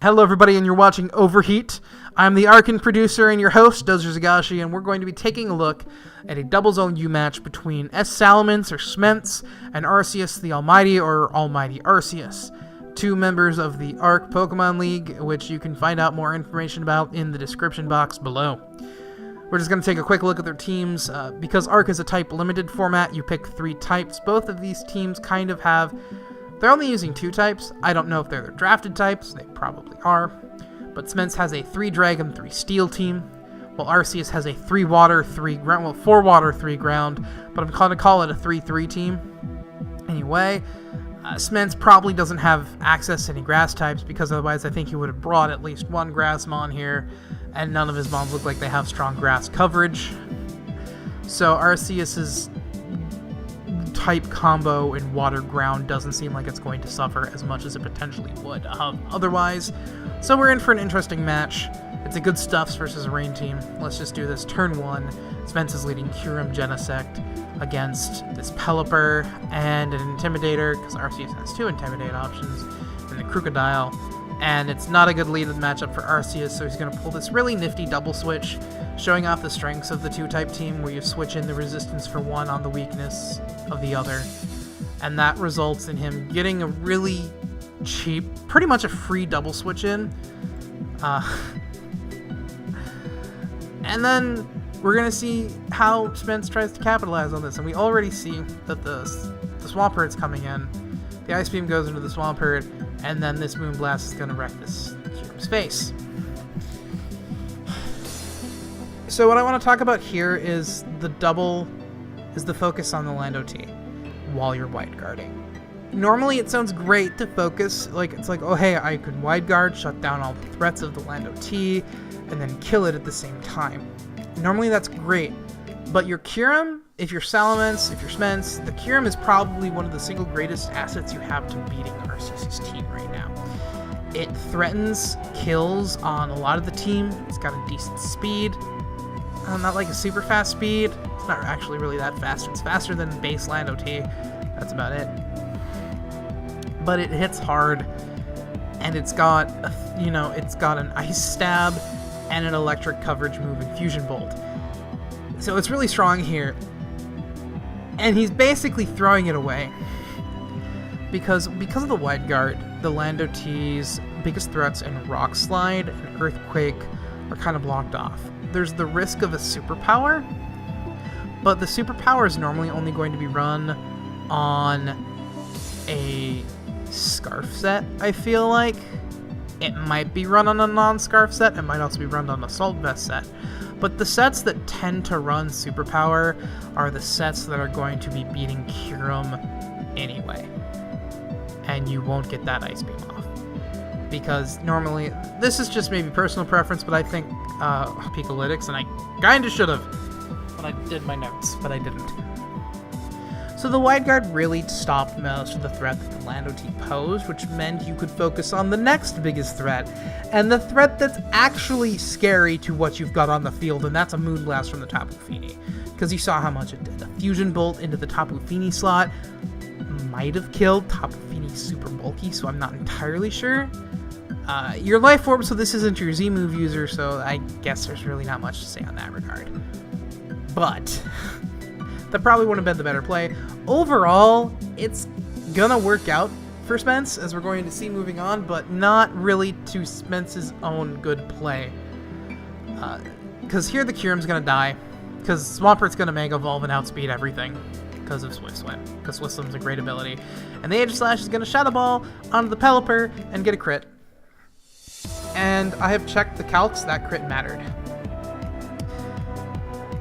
Hello everybody, and you're watching Overheat. I'm the Arkin producer and your host, DozerZigashi, and we're going to be taking a look at a double zone U match between Smence or Smence and Arceus the Almighty or Almighty Arceus, two members of the Arc Pokemon League, which you can find out more information about in the description box below. We're just going to take a quick look at their teams. Because Arc is a type-limited format, you pick 3 types. Both of these teams kind of have... They're only using 2 types. I don't know if they're their drafted types. They probably are. But Smence has a 3 Dragon, 3 Steel team, while Arceus has a 3 Water, 3 Ground... Well, 4 Water, 3 Ground, but I'm going to call it a 3-3 team. Anyway, Smence probably doesn't have access to any grass types, because otherwise I think he would have brought at least 1 Grass Mon here, and none of his Mons look like they have strong grass coverage. So Arceus's type combo in Water Ground doesn't seem like it's going to suffer as much as it potentially would otherwise. So we're in for an interesting match. It's a good Stuffs versus a Rain team. Let's just do this. Turn 1, Smence is leading Kyurem Genesect against this Pelipper and an Intimidator, because Arceus has 2 Intimidate options, and the Crocodile. And it's not a good lead in the matchup for Arceus, so he's going to pull this really nifty double switch, showing off the strengths of the 2-type team, where you switch in the resistance for one on the weakness of the other. And that results in him getting a really cheap, pretty much a free double switch in. And then we're going to see how Smence tries to capitalize on this. And we already see that the Swampert is coming in. The Ice Beam goes into the Swampert, and then this Moonblast is going to wreck this Kyurem's face. So what I want to talk about here is the focus on the Lando T while you're wide guarding. Normally it sounds great to focus, it's like, oh hey, I could wide guard, shut down all the threats of the Lando T, and then kill it at the same time. Normally that's great, but your Kyurem, if you're Salamence, if you're Smence, the Kyurem is probably one of the single greatest assets you have to beating Arceus' team right now. It threatens kills on a lot of the team. It's got a decent speed. Not like a super fast speed. It's not actually really that fast. It's faster than base Lando T. That's about it. But it hits hard, and it's got it's got an Ice Stab and an electric coverage move in Fusion Bolt. So it's really strong here. And he's basically throwing it away. Because of the wide guard, the Lando T's biggest threats in Rock Slide and Earthquake are kind of blocked off. There's the risk of a superpower, but the superpower is normally only going to be run on a Scarf set, I feel like. It might be run on a non-Scarf set, it might also be run on a Assault Vest set. But the sets that tend to run Superpower are the sets that are going to be beating Kyurem anyway. And you won't get that Ice Beam off. Because normally, this is just maybe personal preference, but I think Picolytics, and I kinda should've when I did my notes, but I didn't. So the wide guard really stopped most of the threat that the Lando T posed, which meant you could focus on the next biggest threat, and the threat that's actually scary to what you've got on the field, and that's a Moonblast from the Tapu Fini, because you saw how much it did. A Fusion Bolt into the Tapu Fini slot might have killed. Tapu Fini's super bulky, so I'm not entirely sure. Your Life Orb, so this isn't your Z-move user, so I guess there's really not much to say on that regard. But that probably would have been the better play. Overall, it's gonna work out for Smence, as we're going to see moving on, but not really to Smence's own good play. Because here the Kyurem's gonna die, because Swampert's gonna Mega Evolve and outspeed everything, because of Swift Swim, because Swift Swim's a great ability. And the Aegislash is gonna Shadow Ball onto the Pelipper and get a crit. And I have checked the calcs, that crit mattered.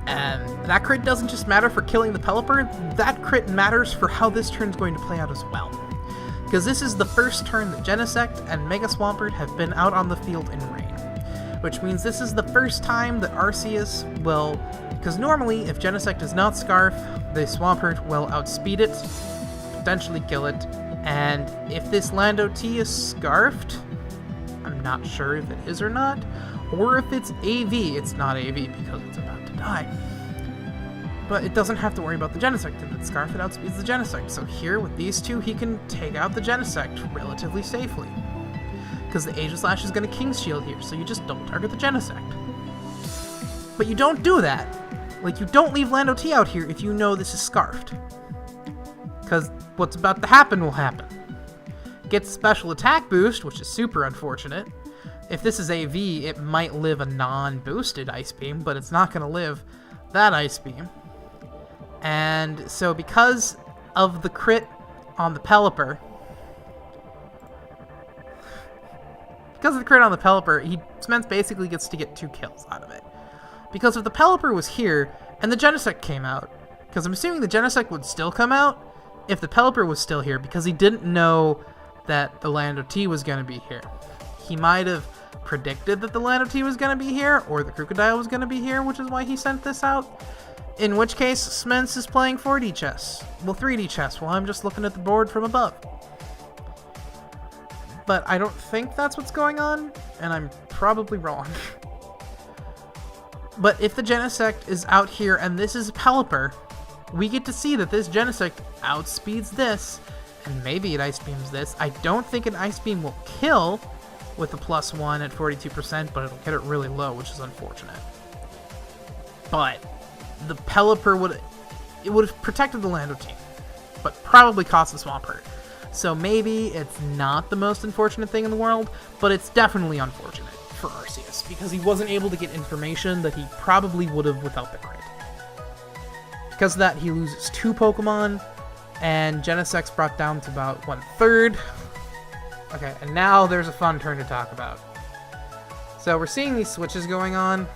And that crit doesn't just matter for killing the Pelipper, that crit matters for how this turn's going to play out as well. Because this is the first turn that Genesect and Mega Swampert have been out on the field in rain. Which means this is the first time that Arceus will... Because normally, if Genesect does not Scarf, the Swampert will outspeed it, potentially kill it, and if this Lando T is Scarfed, I'm not sure if it is or not, or if it's AV, it's not AV because it's about to die. But it doesn't have to worry about the Genesect, and that Scarf it outspeeds the Genesect. So here, with these two, he can take out the Genesect relatively safely. because the Aegislash is going to King's Shield here, so you just double target the Genesect. But you don't do that. Like, you don't leave Lando T out here if you know this is Scarfed. Because what's about to happen will happen. Gets special attack boost, which is super unfortunate. If this is AV, it might live a non-boosted Ice Beam, but it's not going to live that Ice Beam. And so because of the crit on the Pelipper, Smence basically gets to get 2 kills out of it. Because if the Pelipper was here, and the Genesect came out, because I'm assuming the Genesect would still come out if the Pelipper was still here, because he didn't know that the Lando T was going to be here. He might have predicted that the Lando T was going to be here, or the Crocodile was going to be here, which is why he sent this out. In which case, Smence is playing 4D chess. Well, 3D chess, while I'm just looking at the board from above. But I don't think that's what's going on, and I'm probably wrong. But if the Genesect is out here and this is a Pelipper, we get to see that this Genesect outspeeds this, and maybe it Ice Beams this. I don't think an Ice Beam will kill with a +1 at 42%, but it'll get it really low, which is unfortunate. But the Pelipper would have protected the Lando team, but probably cost the Swampert. So maybe it's not the most unfortunate thing in the world, but it's definitely unfortunate for Arceus, because he wasn't able to get information that he probably would have without the crit. Because of that, he loses 2 Pokemon, and Genesect's brought down to about 1/3. Okay, and now there's a fun turn to talk about. So we're seeing these switches going on,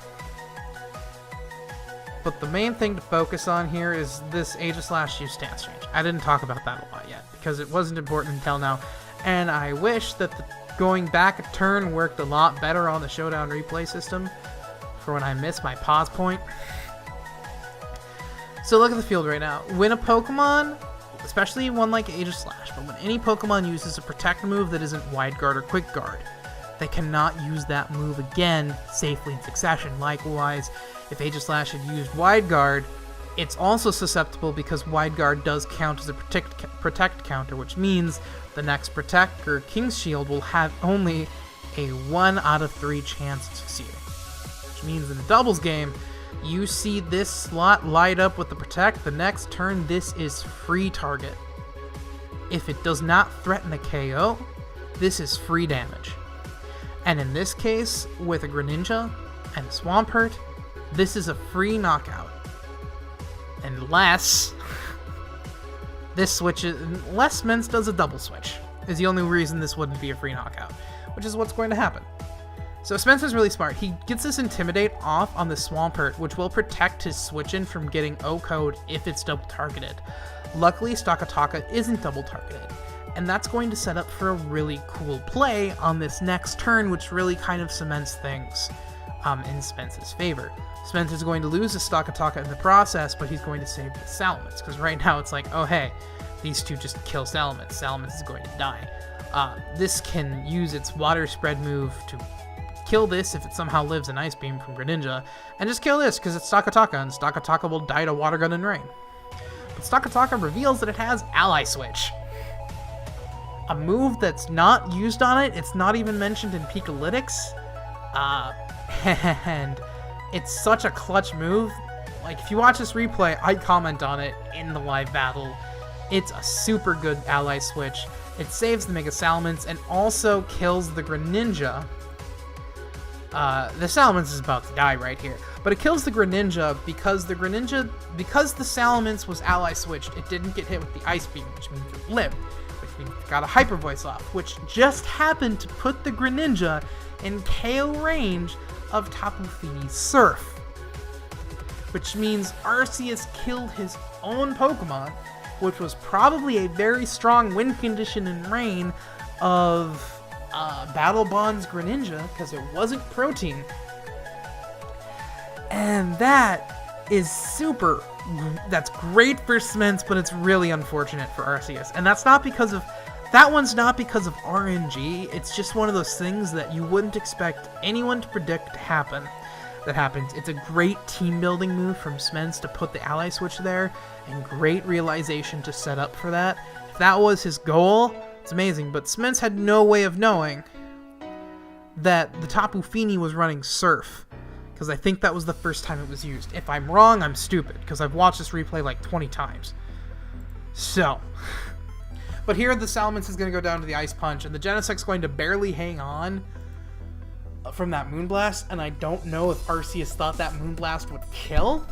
but the main thing to focus on here is this Aegislash use stance change. I didn't talk about that a lot yet, because it wasn't important until now, and I wish that the going back a turn worked a lot better on the Showdown replay system for when I miss my pause point. So look at the field right now. When a Pokemon, especially one like Aegislash, but when any Pokemon uses a Protect move that isn't Wide Guard or Quick Guard, they cannot use that move again safely in succession. Likewise, if Aegislash had used Wide Guard, it's also susceptible because Wide Guard does count as a protect counter, which means the next Protect or King's Shield will have only a 1 out of 3 chance of succeeding. Which means in the doubles game, you see this slot light up with the Protect, the next turn this is free target. If it does not threaten a KO, this is free damage. And in this case, with a Greninja and a Swampert, this is a free knockout. Unless Smence does a double switch, is the only reason this wouldn't be a free knockout, which is what's going to happen. So Smence is really smart. He gets this Intimidate off on the Swampert, which will protect his switch-in from getting O-code if it's double targeted. Luckily, Stakataka isn't double targeted, and that's going to set up for a really cool play on this next turn, which really kind of cements things in Spence's favor. Smence is going to lose the Stakataka in the process, but he's going to save the Salamence, because right now it's like, oh hey, these two just kill Salamence. Salamence is going to die. This can use its Water Spread move to kill this if it somehow lives an Ice Beam from Greninja, and just kill this because it's Stakataka, and Stakataka will die to Water Gun and Rain. But Stakataka reveals that it has Ally Switch. A move that's not used on it, it's not even mentioned in Pikalytics, and it's such a clutch move. Like, if you watch this replay, I comment on it in the live battle. It's a super good Ally Switch. It saves the Mega Salamence and also kills the Greninja. The Salamence is about to die right here, but it kills the Greninja because the Salamence was Ally Switched, it didn't get hit with the Ice Beam, which means it lived, which means it got a Hyper Voice off, which just happened to put the Greninja in KO range of Tapu Fini's Surf, which means Arceus killed his own Pokemon, which was probably a very strong win condition in Rain of Battle Bond's Greninja, because it wasn't Protein. And that is that's great for Smence, but it's really unfortunate for Arceus. And that one's not because of RNG, it's just one of those things that you wouldn't expect anyone to predict to happen. That happens. It's a great team building move from Smence to put the Ally Switch there, and great realization to set up for that. If that was his goal, it's amazing, but Smence had no way of knowing that the Tapu Fini was running Surf, because I think that was the first time it was used. If I'm wrong, I'm stupid, because I've watched this replay like 20 times. So, but here the Salamence is going to go down to the Ice Punch, and the Genesect's going to barely hang on from that Moonblast, and I don't know if Arceus thought that Moonblast would kill,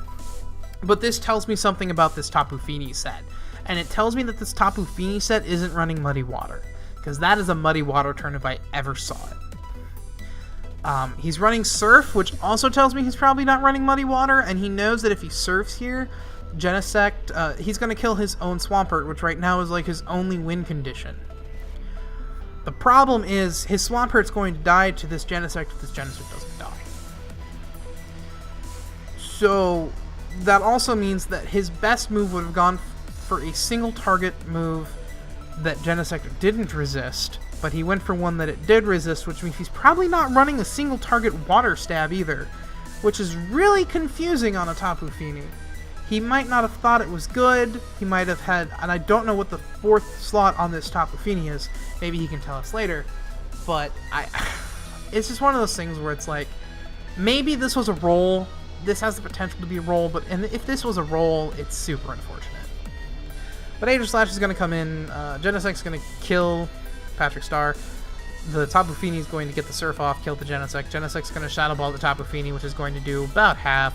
but this tells me something about this Tapu Fini set, and it tells me that this Tapu Fini set isn't running Muddy Water, because that is a Muddy Water turn if I ever saw it. He's running Surf, which also tells me he's probably not running Muddy Water, and he knows that if he Surfs here, Genesect, he's going to kill his own Swampert, which right now is like his only win condition. The problem is, his Swampert's going to die to this Genesect if this Genesect doesn't die. So, that also means that his best move would have gone for a single target move that Genesect didn't resist, but he went for one that it did resist, which means he's probably not running a single target Water Stab either, which is really confusing on a Tapu Fini. He might not have thought it was good, he might have had, and I don't know what the 4th slot on this Tapu Fini is, maybe he can tell us later, but it's just one of those things where it's like, maybe this was a roll, this has the potential to be a roll, but if this was a roll, it's super unfortunate. But Aegislash is going to come in, Genesect's going to kill Patrick Star, the Tapu Fini is going to get the Surf off, kill the Genesect, Genesect's going to Shadow Ball the Tapu Fini, which is going to do about half,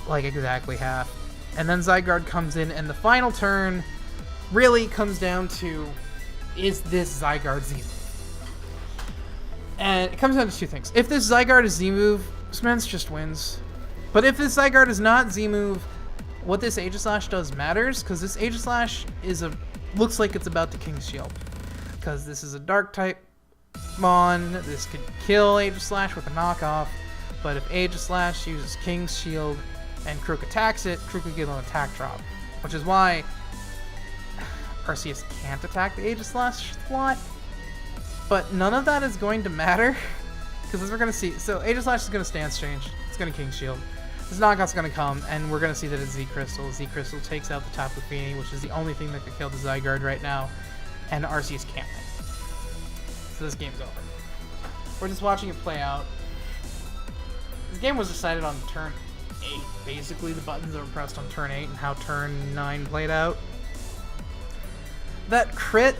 like exactly half, and then Zygarde comes in, and the final turn really comes down to, is this Zygarde Z-move? And it comes down to two things. If this Zygarde is Z-move, Smence just wins. But if this Zygarde is not Z-move, what this Aegislash does matters, because this Aegislash looks like it's about to King's Shield. Because this is a Dark-type Mon, this could kill Aegislash with a knockoff, but if Aegislash uses King's Shield and Crook attacks it, Crook could get an attack drop, which is why Arceus can't attack the Aegislash slot, but none of that is going to matter, because as we're going to see, so Aegislash is going to Stance Change, it's going to King's Shield, this knockout's going to come, and we're going to see that it's Z-Crystal. Z-Crystal takes out the Tapu Fini, which is the only thing that could kill the Zygarde right now, and Arceus can't win. So this game's over. We're just watching it play out. This game was decided on turn 8, basically, the buttons that were pressed on turn 8 and how turn 9 played out. That crit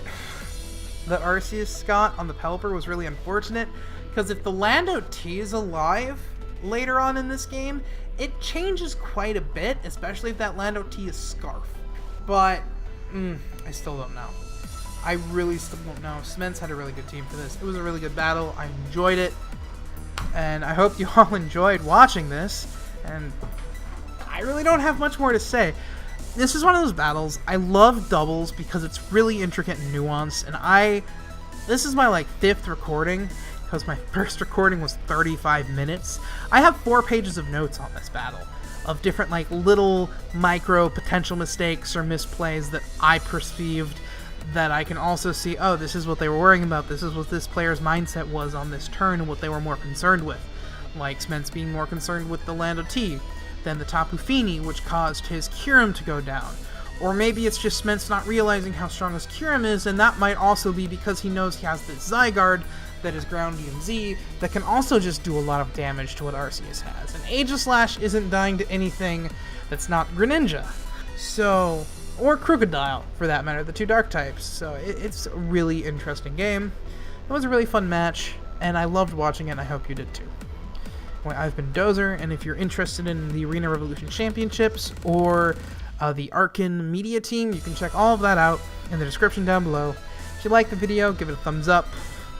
that Arceus got on the Pelipper was really unfortunate, because if the Lando T is alive later on in this game, it changes quite a bit, especially if that Lando T is Scarf. But, I still don't know. I really still don't know. Smence had a really good team for this. It was a really good battle. I enjoyed it. And I hope you all enjoyed watching this. And I really don't have much more to say. This is one of those battles. I love doubles because it's really intricate and nuanced. And this is my 5th recording, because my first recording was 35 minutes. I have 4 pages of notes on this battle of different little micro potential mistakes or misplays that I perceived, that I can also see, oh, this is what they were worrying about, this is what this player's mindset was on this turn and what they were more concerned with. Like Smence being more concerned with the Lando T than the Tapu Fini, which caused his Kyurem to go down. Or maybe it's just Smence not realizing how strong his Kyurem is, and that might also be because he knows he has this Zygarde that is ground DMZ that can also just do a lot of damage to what Arceus has. And Aegislash isn't dying to anything that's not Greninja. So, or Crocodile, for that matter, the 2 dark types. So it's a really interesting game. It was a really fun match, and I loved watching it, and I hope you did too. Well, I've been Dozer, and if you're interested in the Arena Revolution Championships or the Arkin Media Team, you can check all of that out in the description down below. If you like the video, give it a thumbs up,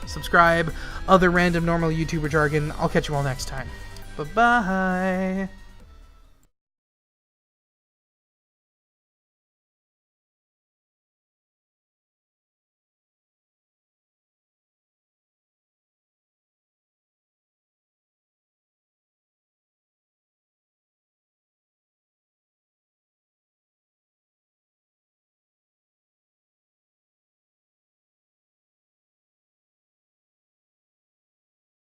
subscribe, other random normal YouTuber jargon. I'll catch you all next time. Bye-bye!